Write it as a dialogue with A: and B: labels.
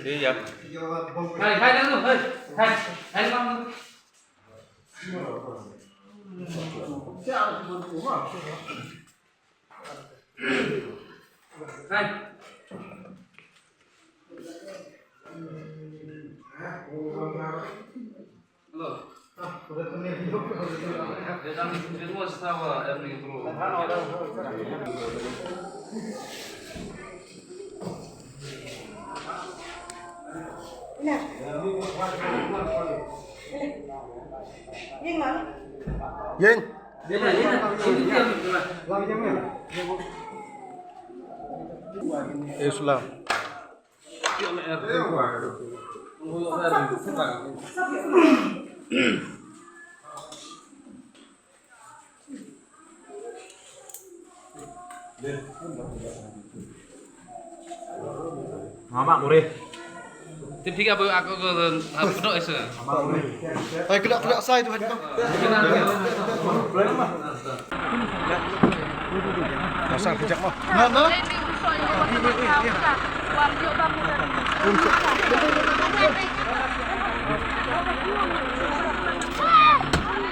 A: Iya.
B: Hai dulu, hai bang. Hai. Halo. Dia mau tahu ini bro.
C: Yin. Islam.
A: Mama murih.
B: Tiga aku kedok itu.
C: Ay, kena saya itu Bang. Pasang bijak mah. Mana?